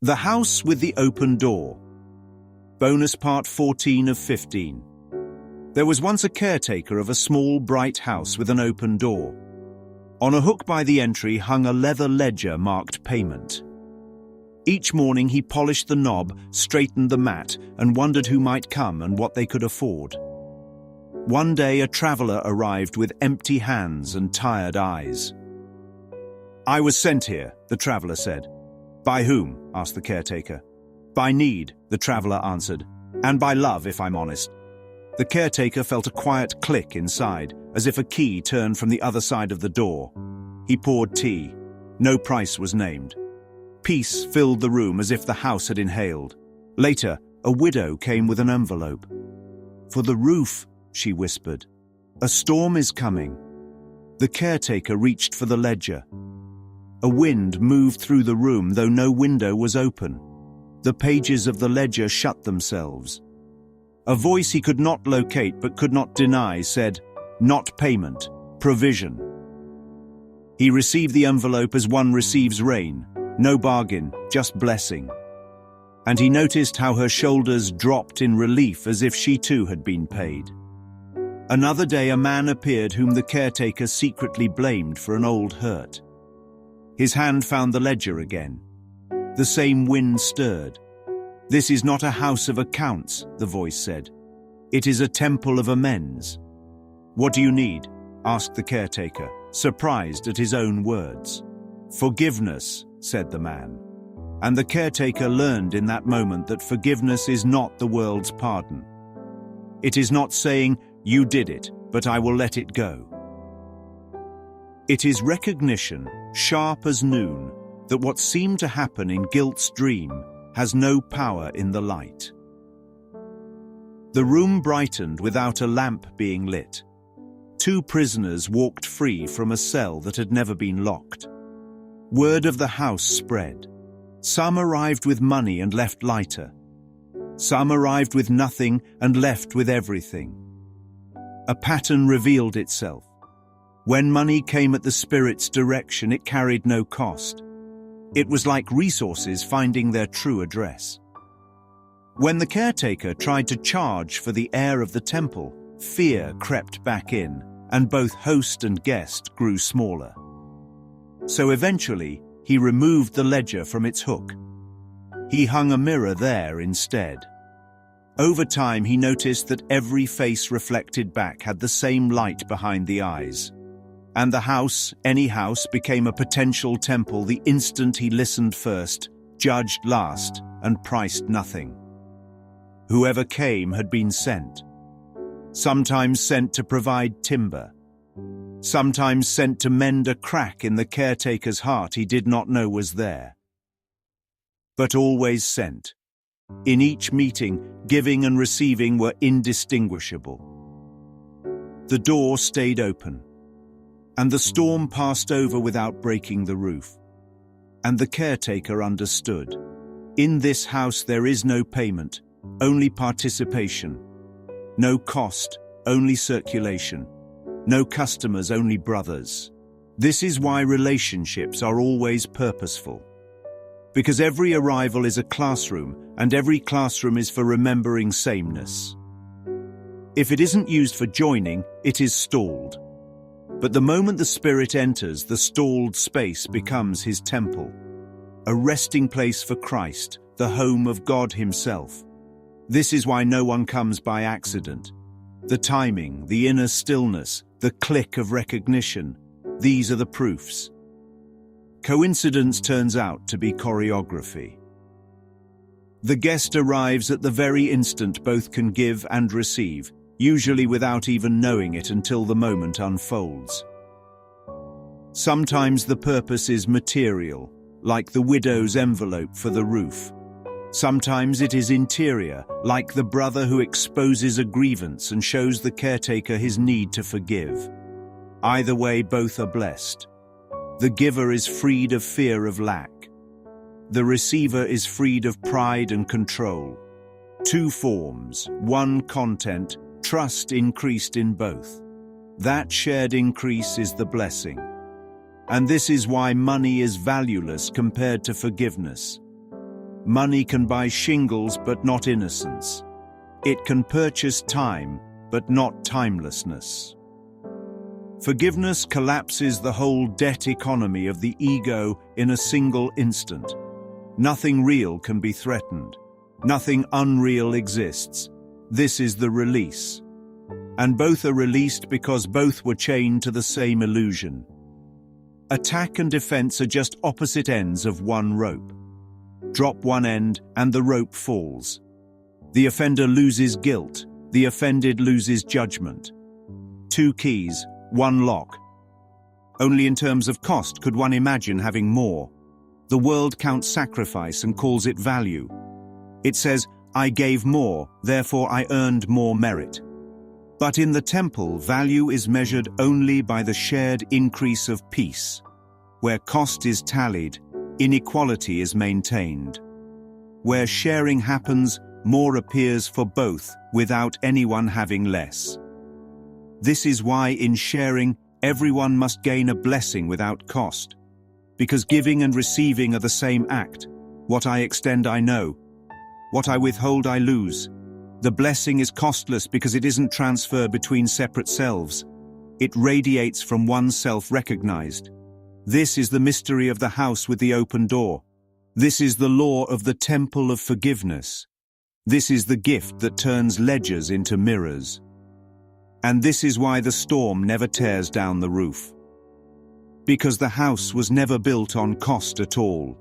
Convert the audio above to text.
The House with the Open Door. Bonus part 14 of 15. There was once a caretaker of a small, bright house with an open door. On a hook by the entry hung a leather ledger marked payment. Each morning he polished the knob, straightened the mat, and wondered who might come and what they could afford. One day a traveller arrived with empty hands and tired eyes. "I was sent here," the traveller said. "By whom?" asked the caretaker. "By need," the traveller answered, "and by love, if I'm honest." The caretaker felt a quiet click inside, as if a key turned from the other side of the door. He poured tea. No price was named. Peace filled the room as if the house had inhaled. Later, a widow came with an envelope. "For the roof," she whispered. "A storm is coming." The caretaker reached for the ledger. A wind moved through the room, though no window was open. The pages of the ledger shut themselves. A voice he could not locate but could not deny said, "Not payment, provision." He received the envelope as one receives rain, no bargain, just blessing. And he noticed how her shoulders dropped in relief as if she too had been paid. Another day a man appeared whom the caretaker secretly blamed for an old hurt. His hand found the ledger again. The same wind stirred. "This is not a house of accounts," the voice said. "It is a temple of amends." "What do you need?" asked the caretaker, surprised at his own words. "Forgiveness," said the man. And the caretaker learned in that moment that forgiveness is not the world's pardon. It is not saying, "You did it, but I will let it go." It is recognition, sharp as noon, that what seemed to happen in guilt's dream has no power in the light. The room brightened without a lamp being lit. Two prisoners walked free from a cell that had never been locked. Word of the house spread. Some arrived with money and left lighter. Some arrived with nothing and left with everything. A pattern revealed itself. When money came at the spirit's direction, it carried no cost. It was like resources finding their true address. When the caretaker tried to charge for the air of the temple, fear crept back in, and both host and guest grew smaller. So eventually, he removed the ledger from its hook. He hung a mirror there instead. Over time, he noticed that every face reflected back had the same light behind the eyes. And the house, any house, became a potential temple the instant he listened first, judged last, and priced nothing. Whoever came had been sent. Sometimes sent to provide timber. Sometimes sent to mend a crack in the caretaker's heart he did not know was there. But always sent. In each meeting, giving and receiving were indistinguishable. The door stayed open. And the storm passed over without breaking the roof. And the caretaker understood. In this house there is no payment, only participation. No cost, only circulation. No customers, only brothers. This is why relationships are always purposeful. Because every arrival is a classroom, and every classroom is for remembering sameness. If it isn't used for joining, it is stalled. But the moment the spirit enters, the stalled space becomes his temple, a resting place for Christ, the home of God himself. This is why no one comes by accident. The timing, the inner stillness, the click of recognition, these are the proofs. Coincidence turns out to be choreography. The guest arrives at the very instant both can give and receive, usually without even knowing it until the moment unfolds. Sometimes the purpose is material, like the widow's envelope for the roof. Sometimes it is interior, like the brother who exposes a grievance and shows the caretaker his need to forgive. Either way, both are blessed. The giver is freed of fear of lack. The receiver is freed of pride and control. Two forms, one content, trust increased in both. That shared increase is the blessing. And this is why money is valueless compared to forgiveness. Money can buy shingles but not innocence. It can purchase time but not timelessness. Forgiveness collapses the whole debt economy of the ego in a single instant. Nothing real can be threatened. Nothing unreal exists. This is the release. And both are released because both were chained to the same illusion. Attack and defense are just opposite ends of one rope. Drop one end and the rope falls. The offender loses guilt. The offended loses judgment. Two keys, one lock. Only in terms of cost could one imagine having more. The world counts sacrifice and calls it value. It says, I gave more, therefore I earned more merit. But in the temple, value is measured only by the shared increase of peace. Where cost is tallied, inequality is maintained. Where sharing happens, more appears for both without anyone having less. This is why in sharing, everyone must gain a blessing without cost. Because giving and receiving are the same act. What I extend, I know. What I withhold, I lose. The blessing is costless because it isn't transferred between separate selves. It radiates from one self recognized. This is the mystery of the house with the open door. This is the law of the temple of forgiveness. This is the gift that turns ledgers into mirrors. And this is why the storm never tears down the roof. Because the house was never built on cost at all.